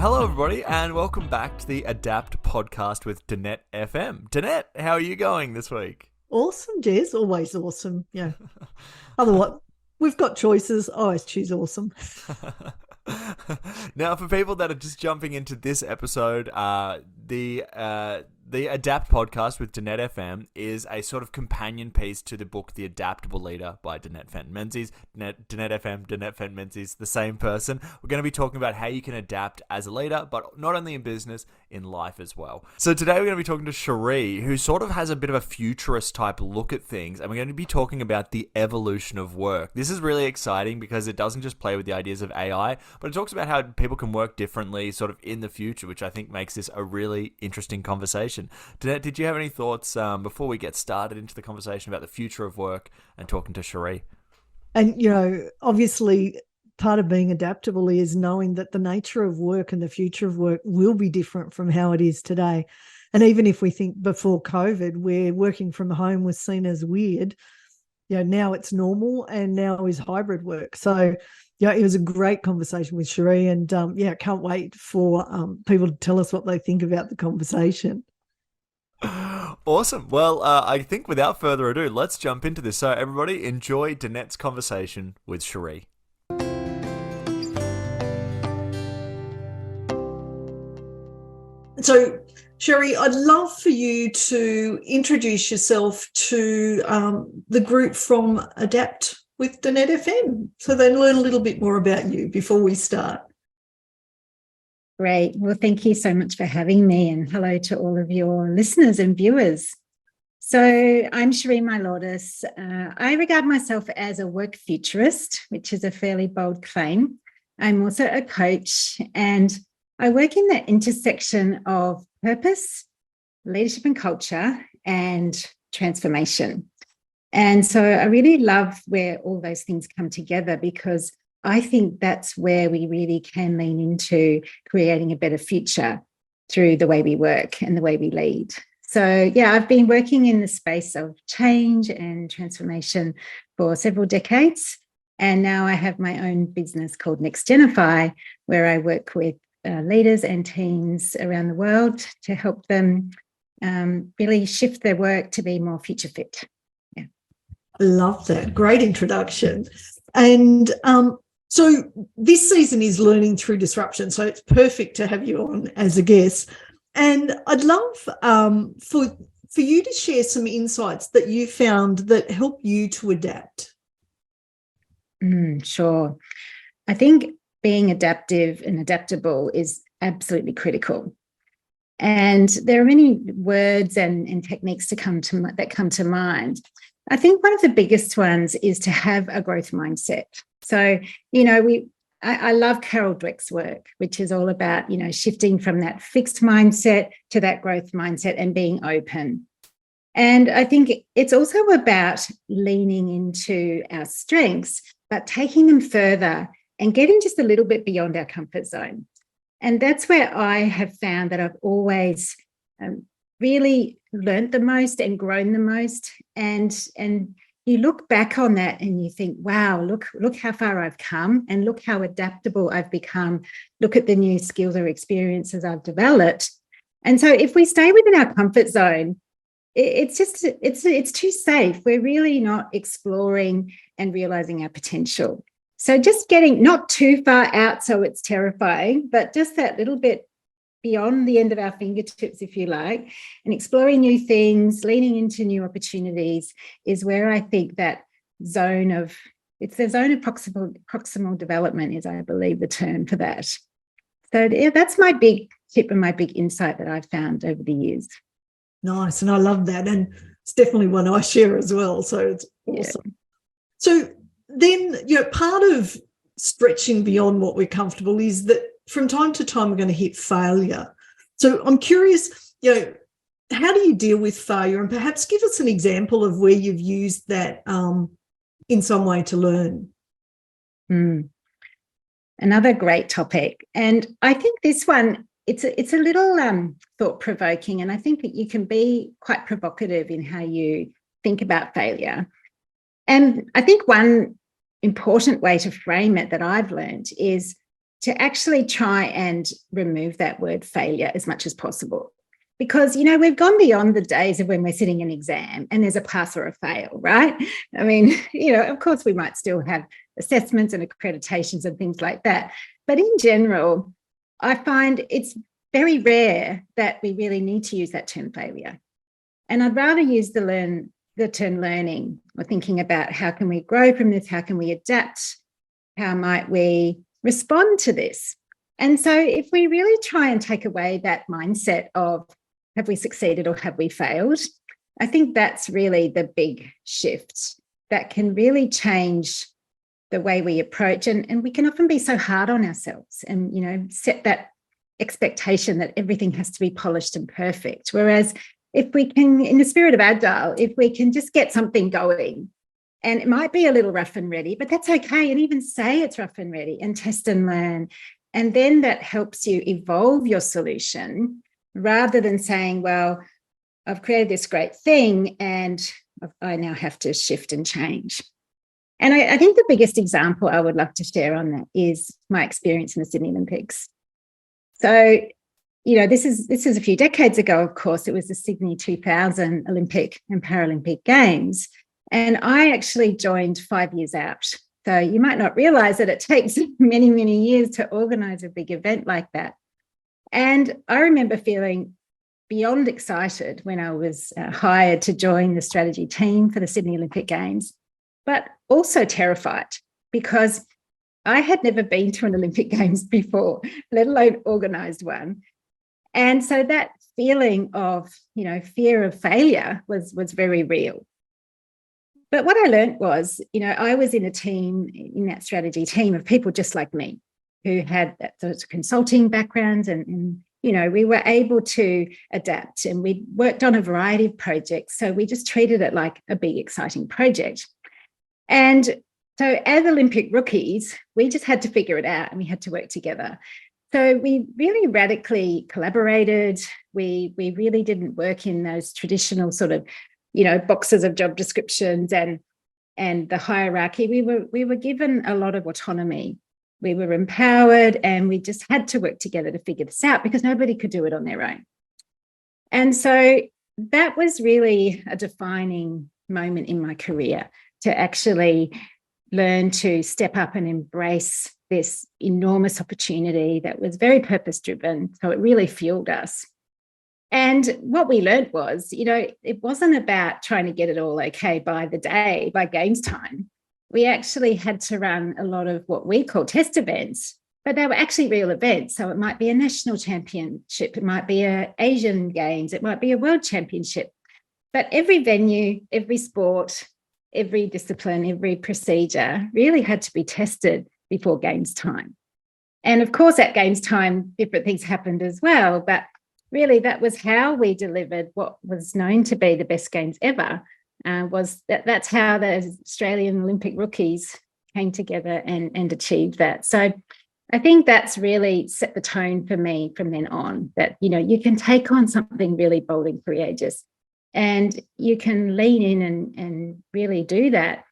Hello, everybody, and welcome back to the Adapt podcast with Danette F-M. Danette, how are you going this week? Awesome, Jez. Always awesome. Yeah. Otherwise, we've got choices. I always choose awesome. Now, for people that are just jumping into this episode, the Adapt podcast with Danette F-M is a sort of companion piece to the book The Adaptable Leader by Danette Fenton-Menzies. Danette F-M, Danette Fenton-Menzies, the same person. We're going to be talking about how you can adapt as a leader, but not only in business, in life as well. So today we're going to be talking to Cherie, who sort of has a bit of a futurist type look at things, and we're going to be talking about the evolution of work. This is really exciting because it doesn't just play with the ideas of AI, but it talks about how people can work differently sort of in the future, which I think makes this a really interesting conversation. Danette, did you have any thoughts before we get started into the conversation about the future of work and talking to Cherie? And, obviously part of being adaptable is knowing that the nature of work and the future of work will be different from how it is today. And even if we think before COVID, where working from home was seen as weird, now it's normal and now is hybrid work. So, it was a great conversation with Cherie, and can't wait for people to tell us what they think about the conversation. Awesome. Well, I think without further ado, let's jump into this. So everybody enjoy Danette's conversation with Cherie. So, Cherie, I'd love for you to introduce yourself to the group from Adapt with Danette F-M, so they learn a little bit more about you before we start. Great. Well, thank you so much for having me, and hello to all of your listeners and viewers. So I'm Cherie Mylordis. I regard myself as a work futurist, which is a fairly bold claim. I'm also a coach, and I work in the intersection of purpose, leadership and culture, and transformation. And so I really love where all those things come together, because I think that's where we really can lean into creating a better future through the way we work and the way we lead. So, I've been working in the space of change and transformation for several decades. And now I have my own business called Nextgenify, where I work with leaders and teams around the world to help them really shift their work to be more future fit. Yeah. Love that. Great introduction. And so this season is Learning Through Disruption, so it's perfect to have you on as a guest. And I'd love for you to share some insights that you found that help you to adapt. Sure. I think being adaptive and adaptable is absolutely critical. And there are many words and techniques that come to mind. I think one of the biggest ones is to have a growth mindset. So, I love Carol Dweck's work, which is all about, shifting from that fixed mindset to that growth mindset and being open. And I think it's also about leaning into our strengths, but taking them further and getting just a little bit beyond our comfort zone. And that's where I have found that I've always really learned the most and grown the most. And you look back on that and you think, wow, look how far I've come, and look how adaptable I've become. Look at the new skills or experiences I've developed. And so if we stay within our comfort zone, it's too safe. We're really not exploring and realizing our potential. So just getting not too far out so it's terrifying, but just that little bit beyond the end of our fingertips, if you like, and exploring new things, leaning into new opportunities is where I think that it's the zone of proximal development is, I believe, the term for that. So that's my big tip and my big insight that I've found over the years. Nice. And I love that. And it's definitely one I share as well. So it's awesome. Yeah. So then, part of stretching beyond what we're comfortable is that from time to time we're going to hit failure. So I'm curious, how do you deal with failure? And perhaps give us an example of where you've used that in some way to learn. Another great topic. And I think this one, it's a little thought-provoking, and I think that you can be quite provocative in how you think about failure. And I think one important way to frame it that I've learned is to actually try and remove that word failure as much as possible. Because, we've gone beyond the days of when we're sitting an exam and there's a pass or a fail, right? I mean, of course, we might still have assessments and accreditations and things like that. But in general, I find it's very rare that we really need to use that term failure. And I'd rather use the term learning, or thinking about how can we grow from this? How can we adapt? How might we respond to this? And so if we really try and take away that mindset of have we succeeded or have we failed, I think that's really the big shift that can really change the way we approach. And we can often be so hard on ourselves and, set that expectation that everything has to be polished and perfect. Whereas if we can, in the spirit of Agile, if we can just get something going, and it might be a little rough and ready, but that's okay. And even say it's rough and ready and test and learn. And then that helps you evolve your solution rather than saying, well, I've created this great thing and I now have to shift and change. And I think the biggest example I would love to share on that is my experience in the Sydney Olympics. So, this is a few decades ago, of course. It was the Sydney 2000 Olympic and Paralympic Games. And I actually joined 5 years out. So you might not realise that it takes many, many years to organise a big event like that. And I remember feeling beyond excited when I was hired to join the strategy team for the Sydney Olympic Games, but also terrified because I had never been to an Olympic Games before, let alone organised one. And so that feeling of, fear of failure was very real. But what I learned was, I was in a team, in that strategy team of people just like me who had that sort of consulting backgrounds and we were able to adapt and we worked on a variety of projects. So we just treated it like a big, exciting project. And so as Olympic rookies, we just had to figure it out and we had to work together. So we really radically collaborated. We really didn't work in those traditional sort of, boxes of job descriptions and the hierarchy. We were given a lot of autonomy. We were empowered and we just had to work together to figure this out because nobody could do it on their own. And so that was really a defining moment in my career to actually learn to step up and embrace this enormous opportunity that was very purpose-driven. So it really fueled us. And what we learned was, it wasn't about trying to get it all okay by the day, by games time. We actually had to run a lot of what we call test events, but they were actually real events. So it might be a national championship, it might be an Asian Games, it might be a world championship. But every venue, every sport, every discipline, every procedure really had to be tested before games time. And of course, at games time, different things happened as well. But really, that was how we delivered what was known to be the best games ever. That's how the Australian Olympic rookies came together and achieved that. So I think that's really set the tone for me from then on, that, you can take on something really bold and courageous and you can lean in and really do that.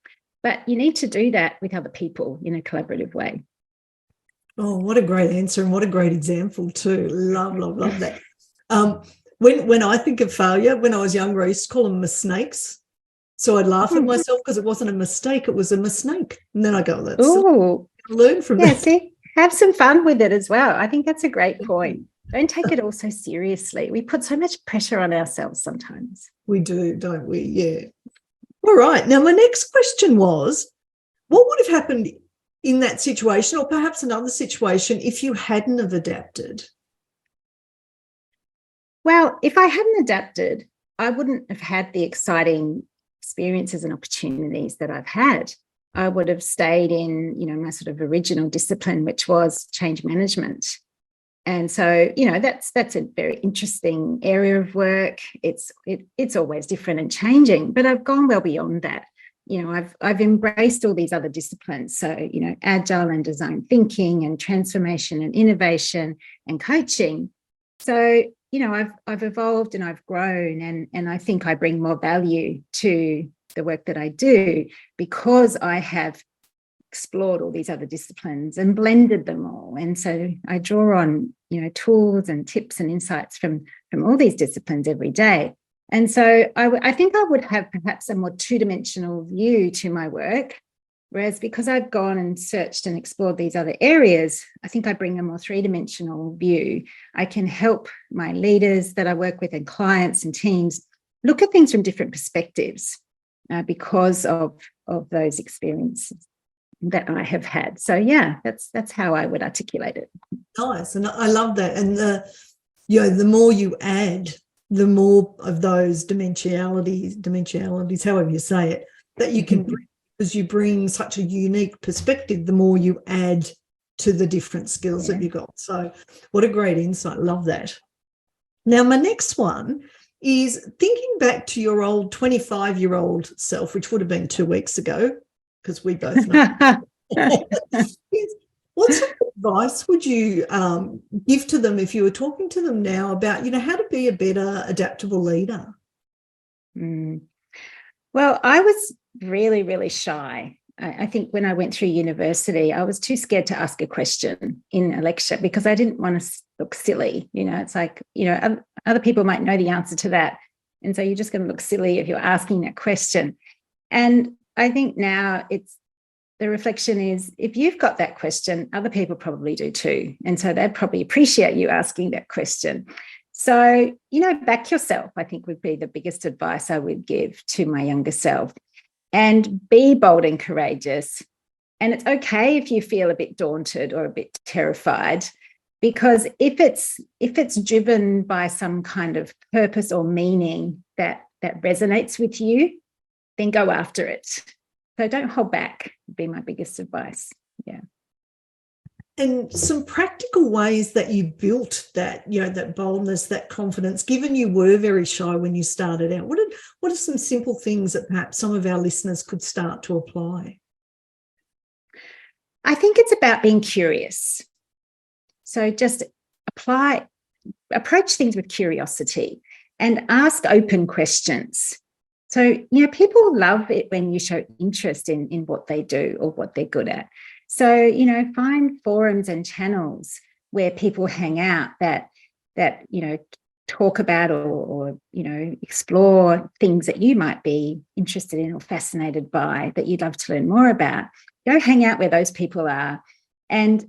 But you need to do that with other people in a collaborative way. Oh, what a great answer and what a great example too. Love that. When I think of failure, when I was younger, I used to call them mistakes. So I'd laugh at myself because it wasn't a mistake, it was a mistake. And then I go, let's learn from that. See, have some fun with it as well. I think that's a great point. Don't take it all so seriously. We put so much pressure on ourselves sometimes. We do, don't we? Yeah. All right. Now, my next question was, what would have happened in that situation or perhaps another situation if you hadn't have adapted? Well, if I hadn't adapted, I wouldn't have had the exciting experiences and opportunities that I've had. I would have stayed in, my sort of original discipline, which was change management. And so, that's a very interesting area of work. It's always different and changing, but I've gone well beyond that. I've embraced all these other disciplines. So, agile and design thinking and transformation and innovation and coaching. So, I've evolved and I've grown and I think I bring more value to the work that I do because I have explored all these other disciplines and blended them all. And so I draw on, tools and tips and insights from all these disciplines every day. And so I think I would have perhaps a more two-dimensional view to my work, whereas because I've gone and searched and explored these other areas, I think I bring a more three-dimensional view. I can help my leaders that I work with and clients and teams look at things from different perspectives because of those experiences that I have had. So yeah, that's how I would articulate it. Nice, and I love that. And the more you add, the more of those dimensionalities, however you say it, that you can bring, because you bring such a unique perspective, the more you add to the different skills that you've got. So what a great insight. Love that. Now, my next one is thinking back to your old 25-year-old self, which would have been 2 weeks ago, because we both know. What sort of advice would you give to them if you were talking to them now about, how to be a better adaptable leader? Well, I was really, really shy. I think when I went through university, I was too scared to ask a question in a lecture because I didn't want to look silly. It's like, other people might know the answer to that. And so you're just going to look silly if you're asking that question. And I think now the reflection is, if you've got that question, other people probably do too. And so they'd probably appreciate you asking that question. So, back yourself, I think would be the biggest advice I would give to my younger self. And be bold and courageous. And it's okay if you feel a bit daunted or a bit terrified, because if it's driven by some kind of purpose or meaning that resonates with you, then go after it. So don't hold back, would be my biggest advice. Yeah. And some practical ways that you built that, that boldness, that confidence, given you were very shy when you started out. What are some simple things that perhaps some of our listeners could start to apply? I think it's about being curious. So just approach things with curiosity and ask open questions. So, people love it when you show interest in what they do or what they're good at. So, find forums and channels where people hang out that talk about or explore things that you might be interested in or fascinated by, that you'd love to learn more about. Go hang out where those people are and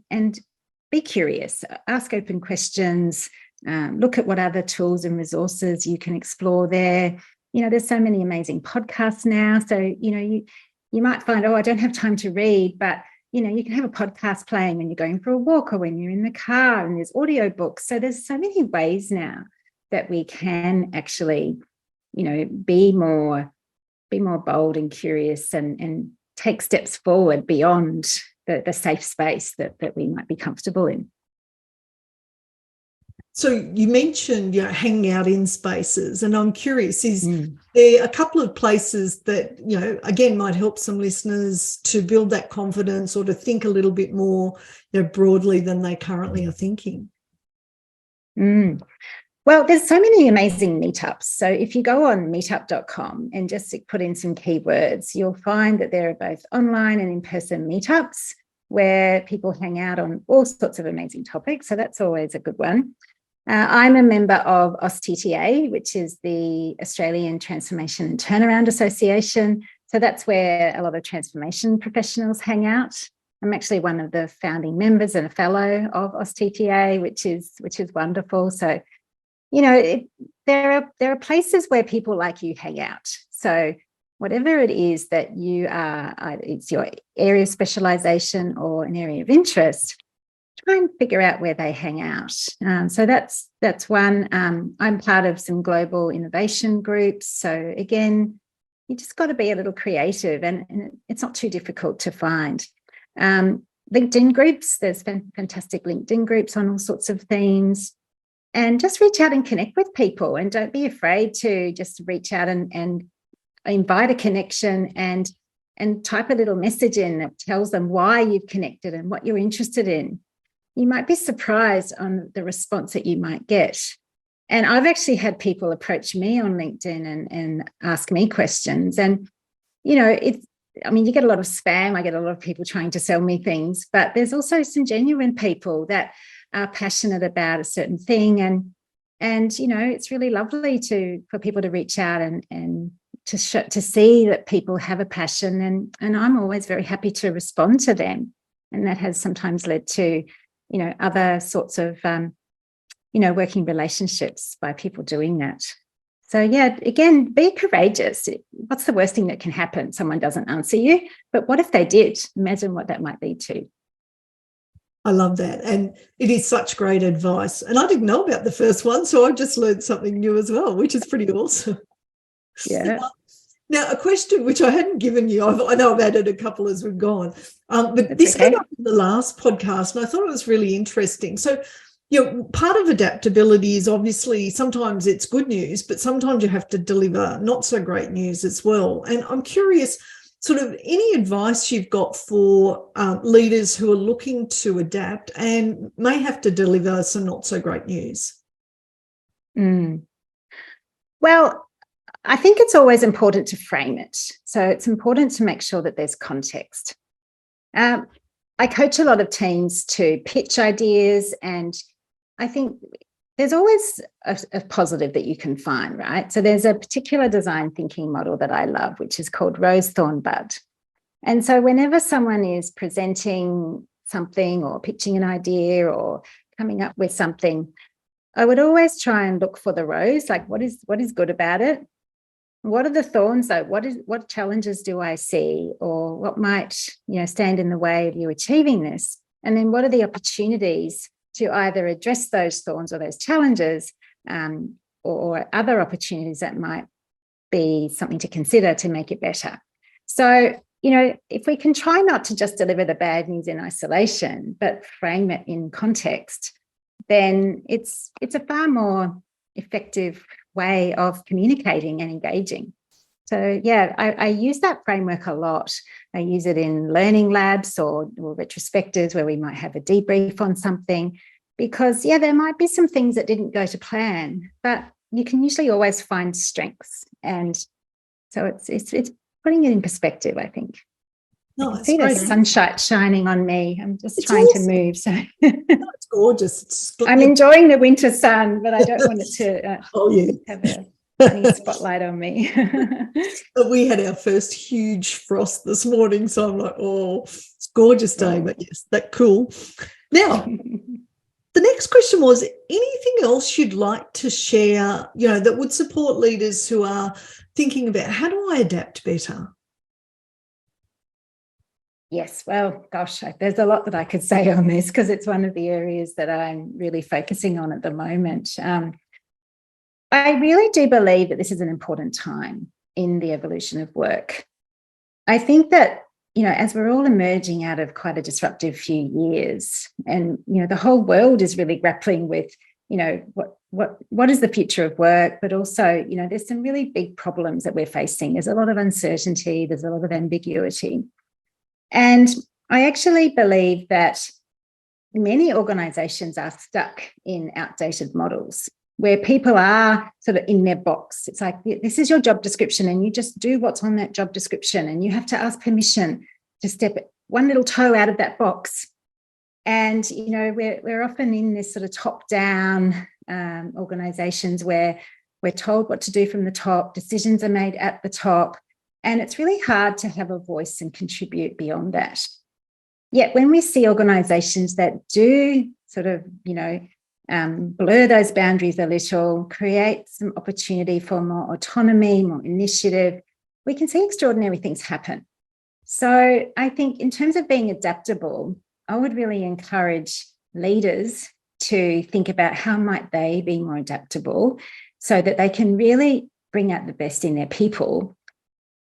be curious, ask open questions, look at what other tools and resources you can explore there. There's so many amazing podcasts now. So, you might find, I don't have time to read, but you can have a podcast playing when you're going for a walk or when you're in the car, and there's audio books. So there's so many ways now that we can actually, be more bold and curious and take steps forward beyond the safe space that we might be comfortable in. So you mentioned, hanging out in spaces, and I'm curious, is there a couple of places that, again, might help some listeners to build that confidence or to think a little bit more, broadly than they currently are thinking? Well, there's so many amazing meetups. So if you go on meetup.com and just put in some keywords, you'll find that there are both online and in-person meetups where people hang out on all sorts of amazing topics. So that's always a good one. I'm a member of AusTTA, which is the Australian Transformation and Turnaround Association. So that's where a lot of transformation professionals hang out. I'm actually one of the founding members and a fellow of AusTTA, which is wonderful. So, there are places where people like you hang out. So whatever it is that you are, it's your area of specialization or an area of interest, try and figure out where they hang out. So that's one. I'm part of some global innovation groups. So again, you just got to be a little creative, and it's not too difficult to find. LinkedIn groups, there's fantastic LinkedIn groups on all sorts of themes. And just reach out and connect with people, and don't be afraid to just reach out and invite a connection and type a little message in that tells them why you've connected and what you're interested in. You might be surprised on the response that you might get. And I've actually had people approach me on LinkedIn and ask me questions. And, I mean, you get a lot of spam. I get a lot of people trying to sell me things, but there's also some genuine people that are passionate about a certain thing. And you know, it's really lovely for people to reach out and to see that people have a passion. And I'm always very happy to respond to them. And that has sometimes led to, you know, other sorts of, you know, working relationships by people doing that. So, yeah, again, be courageous. What's the worst thing that can happen? Someone doesn't answer you. But what if they did? Imagine what that might lead to. I love that. And it is such great advice. And I didn't know about the first one, so I just learned something new as well, which is pretty awesome. Yeah. Now, a question which I hadn't given you, I know I've added a couple as we've gone, but That's this okay. came up in the last podcast, and I thought it was really interesting. So, you know, part of adaptability is obviously sometimes it's good news, but sometimes you have to deliver not so great news as well. And I'm curious, sort of any advice you've got for leaders who are looking to adapt and may have to deliver some not so great news? Well, I think it's always important to frame it. So it's important to make sure that there's context. I coach a lot of teams to pitch ideas, and I think there's always a positive that you can find, right? So there's a particular design thinking model that I love, which is called Rose Thorn Bud. And so whenever someone is presenting something or pitching an idea or coming up with something, I would always try and look for the rose, like what is good about it? What are the thorns though? What challenges do I see, or what might, you know, stand in the way of you achieving this? And then what are the opportunities to either address those thorns or those challenges, or other opportunities that might be something to consider to make it better? So, you know, if we can try not to just deliver the bad news in isolation, but frame it in context, then it's a far more effective way of communicating and engaging. So, yeah, I use that framework a lot. I use it in learning labs or retrospectives where we might have a debrief on something, because, yeah, there might be some things that didn't go to plan, but you can usually always find strengths. And so it's putting it in perspective, I think. No, I it's see the great. sunshine shining on me. I'm just It's trying awesome. to move. So It's gorgeous. I'm enjoying the winter sun, but I don't want it to have a funny spotlight on me. We had our first huge frost this morning, so I'm like, oh, it's a gorgeous day, but yes, that's cool. Now, the next question was, anything else you'd like to share, you know, that would support leaders who are thinking about how do I adapt better? Yes, well, gosh, there's a lot that I could say on this because it's one of the areas that I'm really focusing on at the moment. I really do believe that this is an important time in the evolution of work. I think that, you know, as we're all emerging out of quite a disruptive few years, and, you know, the whole world is really grappling with, you know, what is the future of work, but also, you know, there's some really big problems that we're facing. There's a lot of uncertainty, there's a lot of ambiguity. And I actually believe that many organisations are stuck in outdated models where people are sort of in their box. It's like, this is your job description and you just do what's on that job description, and you have to ask permission to step one little toe out of that box. And, you know, we're often in this sort of top-down organisations where we're told what to do from the top, decisions are made at the top, and it's really hard to have a voice and contribute beyond that. Yet when we see organisations that do sort of, you know, blur those boundaries a little, create some opportunity for more autonomy, more initiative, we can see extraordinary things happen. So I think in terms of being adaptable, I would really encourage leaders to think about how might they be more adaptable so that they can really bring out the best in their people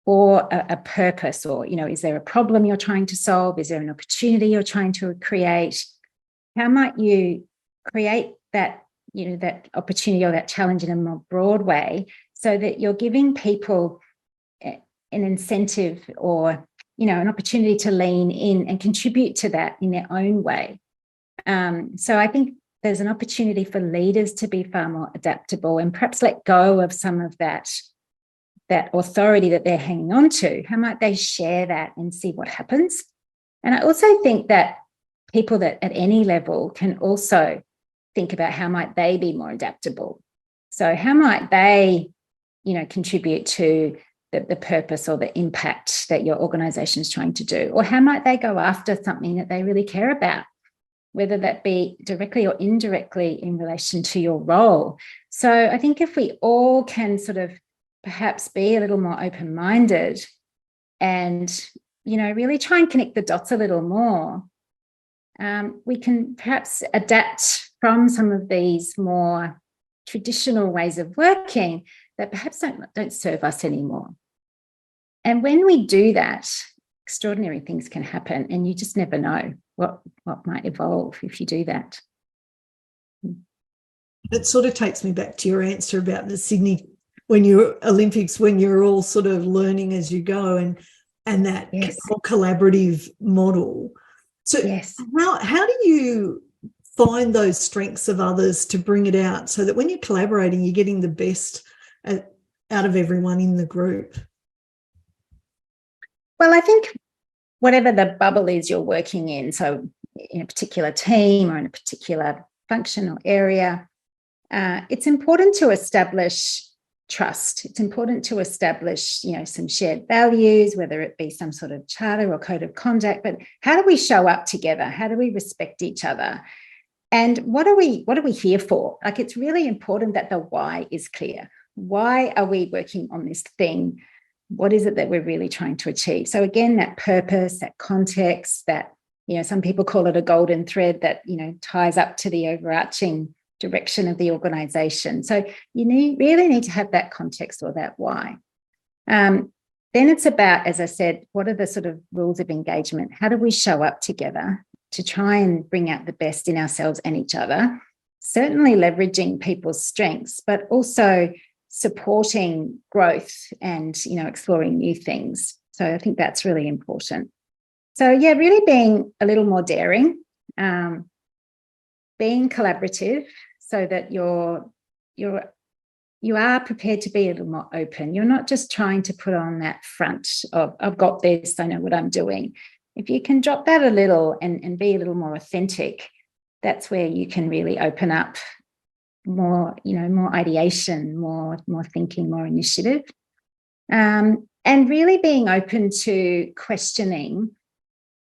for a purpose. Or, you know, is there a problem you're trying to solve? Is there an opportunity you're trying to create? How might you create that, you know, that opportunity or that challenge in a more broad way so that you're giving people an incentive or, you know, an opportunity to lean in and contribute to that in their own way. So I think there's an opportunity for leaders to be far more adaptable and perhaps let go of some of that that authority that they're hanging on to, how might they share that and see what happens? And I also think that people that at any level can also think about how might they be more adaptable. So how might they, contribute to the purpose or the impact that your organisation is trying to do? Or how might they go after something that they really care about, whether that be directly or indirectly in relation to your role? So I think if we all can sort of perhaps be a little more open-minded and, really try and connect the dots a little more, we can perhaps adapt from some of these more traditional ways of working that perhaps don't serve us anymore. And when we do that, extraordinary things can happen, and you just never know what might evolve if you do that. It sort of takes me back to your answer about the Sydney Olympics, when you're all sort of learning as you go, and that Yes. more collaborative model. So Yes. how do you find those strengths of others to bring it out so that when you're collaborating, you're getting the best out of everyone in the group? Well, I think whatever the bubble is you're working in, so in a particular team or in a particular function or area, it's important to establish trust. It's important to establish, some shared values, whether it be some sort of charter or code of conduct. But how do we show up together? How do we respect each other? And what are we here for? Like, it's really important that the why is clear. Why are we working on this thing? What is it that we're really trying to achieve? So again, that purpose, that context, that, some people call it a golden thread that, ties up to the overarching direction of the organisation. So you really need to have that context or that why. Then it's about, as I said, what are the sort of rules of engagement? How do we show up together to try and bring out the best in ourselves and each other? Certainly leveraging people's strengths, but also supporting growth and, exploring new things. So I think that's really important. So yeah, really being a little more daring, being collaborative, so that you are prepared to be a little more open. You're not just trying to put on that front of, I've got this, I know what I'm doing. If you can drop that a little and be a little more authentic, that's where you can really open up more, more ideation, more thinking, more initiative. And really being open to questioning,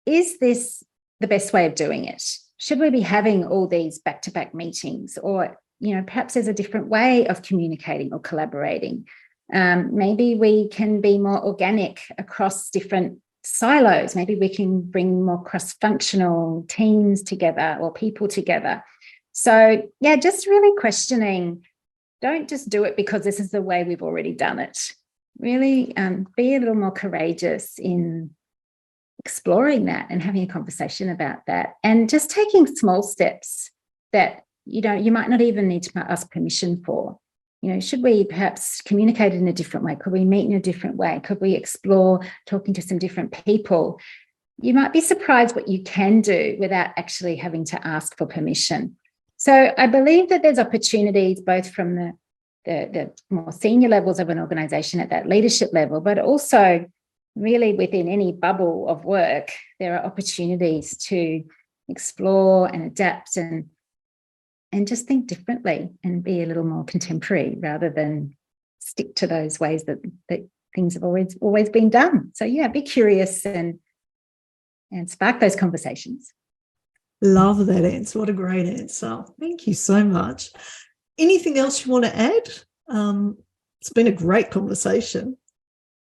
is this the best way of doing it? Should we be having all these back-to-back meetings? Or, perhaps there's a different way of communicating or collaborating. Maybe we can be more organic across different silos. Maybe we can bring more cross-functional teams together or people together. So, yeah, just really questioning. Don't just do it because this is the way we've already done it. Really be a little more courageous in exploring that and having a conversation about that, and just taking small steps that you might not even need to ask permission for. Should we perhaps communicate in a different way? Could we meet in a different way? Could we explore talking to some different people? You might be surprised what you can do without actually having to ask for permission. So I believe that there's opportunities both from the more senior levels of an organisation at that leadership level, but also really within any bubble of work, there are opportunities to explore and adapt and just think differently and be a little more contemporary rather than stick to those ways that things have always been done. So yeah, be curious and spark those conversations. Love that answer. What a great answer. Thank you so much. Anything else you want to add? It's been a great conversation.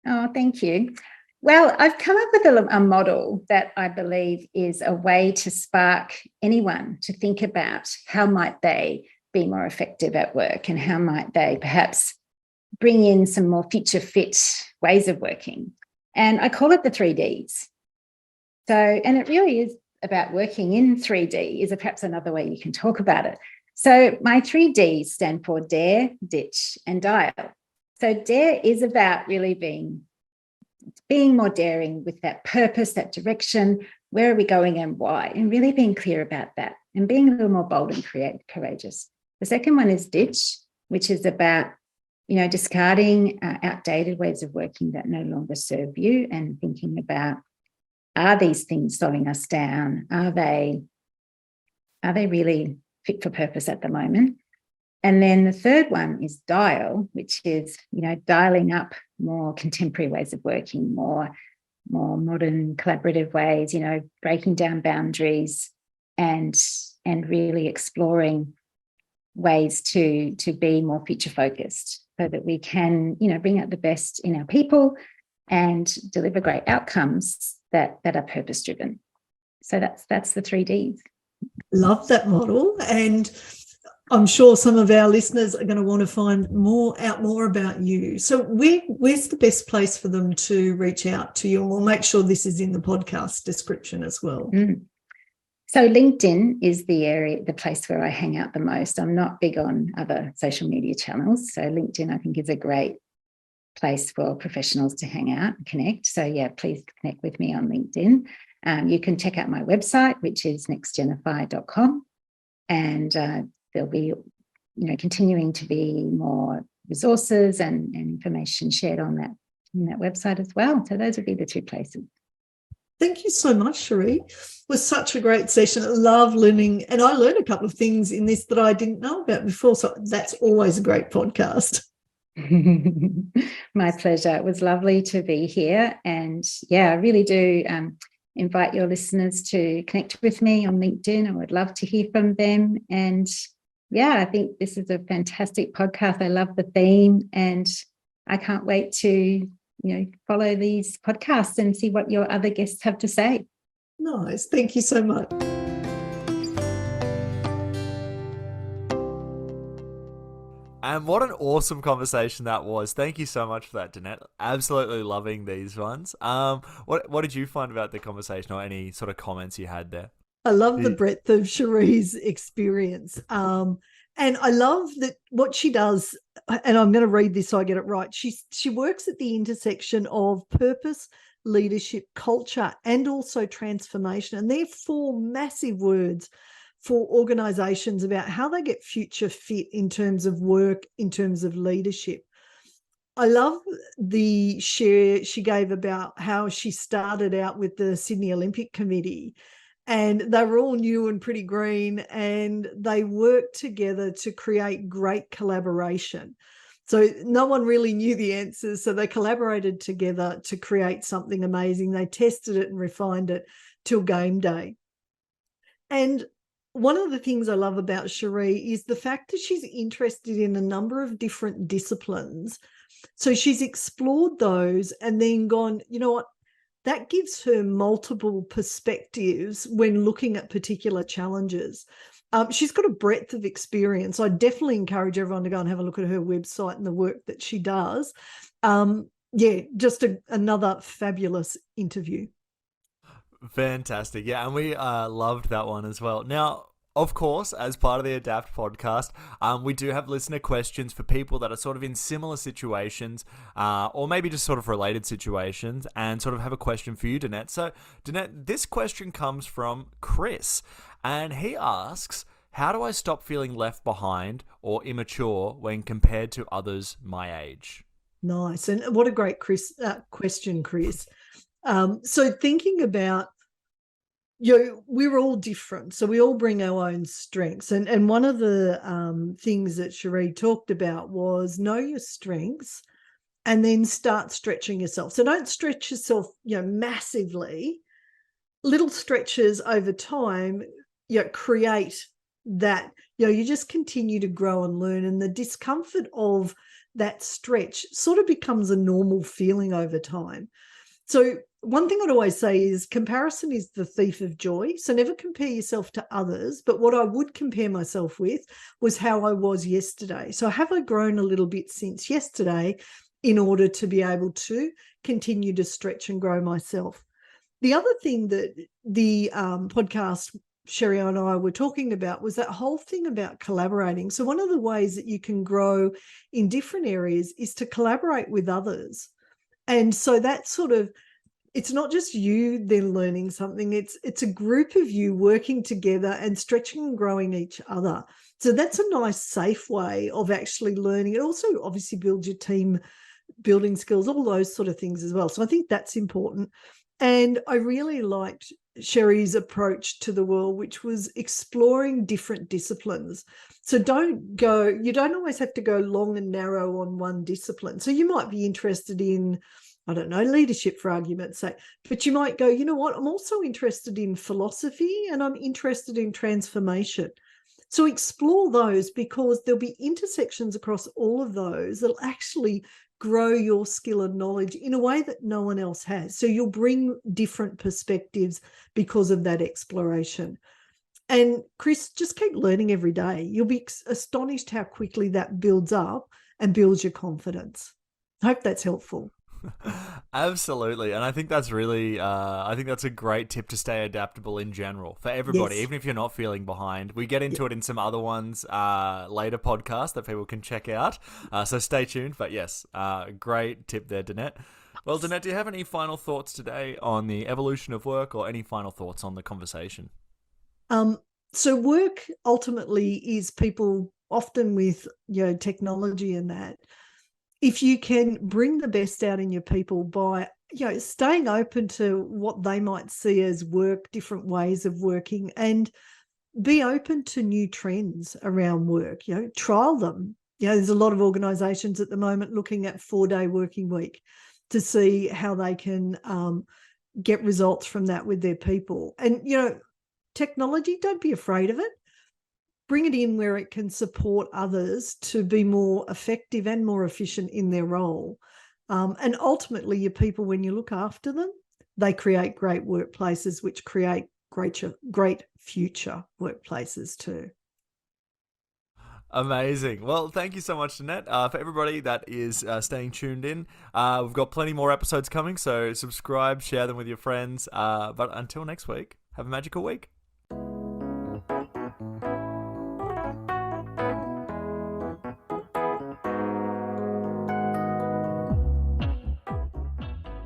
Oh, thank you. Well, I've come up with a model that I believe is a way to spark anyone to think about how might they be more effective at work and how might they perhaps bring in some more future fit ways of working. And I call it the 3Ds. So, and it really is about working in 3D is perhaps another way you can talk about it. So my 3Ds stand for dare, ditch, and dial. So dare is about really being more daring with that purpose, that direction, where are we going and why, and really being clear about that and being a little more bold and courageous. The second one is ditch, which is about discarding outdated ways of working that no longer serve you, and thinking about, are these things slowing us down? Are they really fit for purpose at the moment? And then the third one is dial, which is, dialing up more contemporary ways of working, more modern collaborative ways, breaking down boundaries and really exploring ways to be more future focused, so that we can, bring out the best in our people and deliver great outcomes that are purpose driven. So that's the 3 Ds. Love that model. And I'm sure some of our listeners are going to want to find out more about you. So where's the best place for them to reach out to you? And we'll make sure this is in the podcast description as well. So LinkedIn is the place where I hang out the most. I'm not big on other social media channels. So LinkedIn, I think, is a great place for professionals to hang out and connect. So yeah, please connect with me on LinkedIn. You can check out my website, which is nextgenify.com. And there'll be, continuing to be more resources and information shared on that website as well. So those would be the 2 places. Thank you so much, Cherie. It was such a great session. I love learning, and I learned a couple of things in this that I didn't know about before. So that's always a great podcast. My pleasure. It was lovely to be here. And yeah, I really do invite your listeners to connect with me on LinkedIn. I would love to hear from them. And yeah, I think this is a fantastic podcast. I love the theme, and I can't wait to follow these podcasts and see what your other guests have to say. Nice. Thank you so much. And what an awesome conversation that was. Thank you so much for that, Danette. Absolutely loving these ones. What did you find about the conversation, or any sort of comments you had there? I love the breadth of Cherie's experience. And I love that what she does, and I'm going to read this so I get it right. She works at the intersection of purpose, leadership, culture, and also transformation. And they're 4 massive words for organizations about how they get future fit in terms of work, in terms of leadership. I love the share she gave about how she started out with the Sydney Olympic Committee, and they were all new and pretty green, and they worked together to create great collaboration. So no one really knew the answers, so they collaborated together to create something amazing. They tested it and refined it till game day. And one of the things I love about Cherie is the fact that she's interested in a number of different disciplines. So she's explored those and then gone, you know what? That gives her multiple perspectives when looking at particular challenges. She's got a breadth of experience. I definitely encourage everyone to go and have a look at her website and the work that she does. Just another fabulous interview. Fantastic. Yeah, and we loved that one as well. Now, of course, as part of the Adapt podcast, we do have listener questions for people that are sort of in similar situations, or maybe just sort of related situations, and sort of have a question for you, Danette. So, Danette, this question comes from Chris, and he asks, how do I stop feeling left behind or immature when compared to others my age? Nice. And what a great question, Chris. So thinking about, we're all different. So we all bring our own strengths. And one of the things that Cherie talked about was know your strengths and then start stretching yourself. So don't stretch yourself, massively. Little stretches over time, create that, you just continue to grow and learn. And the discomfort of that stretch sort of becomes a normal feeling over time. So one thing I'd always say is comparison is the thief of joy. So never compare yourself to others. But what I would compare myself with was how I was yesterday. So have I grown a little bit since yesterday in order to be able to continue to stretch and grow myself? The other thing that the podcast Cherie and I were talking about was that whole thing about collaborating. So one of the ways that you can grow in different areas is to collaborate with others. And so that sort of it's not just you then learning something, it's a group of you working together and stretching and growing each other. So that's a nice, safe way of actually learning. It also obviously builds your team building skills, all those sort of things as well. So I think that's important. And I really liked Cherie's approach to the world, which was exploring different disciplines. So you don't always have to go long and narrow on one discipline. So you might be interested in, I don't know, leadership for argument's sake, but you might go, you know what, I'm also interested in philosophy and I'm interested in transformation. So explore those, because there'll be intersections across all of those that'll actually grow your skill and knowledge in a way that no one else has. So you'll bring different perspectives because of that exploration. And Chris, just keep learning every day. You'll be astonished how quickly that builds up and builds your confidence. I hope that's helpful. Absolutely, and I think that's really I think that's a great tip to stay adaptable in general for everybody. Yes. Even if you're not feeling behind, we get into it in some other ones later podcasts that people can check out, so stay tuned. But yes, great tip there, Danette. Well, Danette, do you have any final thoughts today on the evolution of work, or any final thoughts on the conversation? So work ultimately is people, often with technology and that. If you can bring the best out in your people by staying open to what they might see as work, different ways of working, and be open to new trends around work, trial them. There's a lot of organizations at the moment looking at 4-day working week to see how they can get results from that with their people. And technology, don't be afraid of it. Bring it in where it can support others to be more effective and more efficient in their role. And ultimately, your people, when you look after them, they create great workplaces, which create great future workplaces too. Amazing. Well, thank you so much, Danette. For everybody that is staying tuned in, we've got plenty more episodes coming, so subscribe, share them with your friends. But until next week, have a magical week.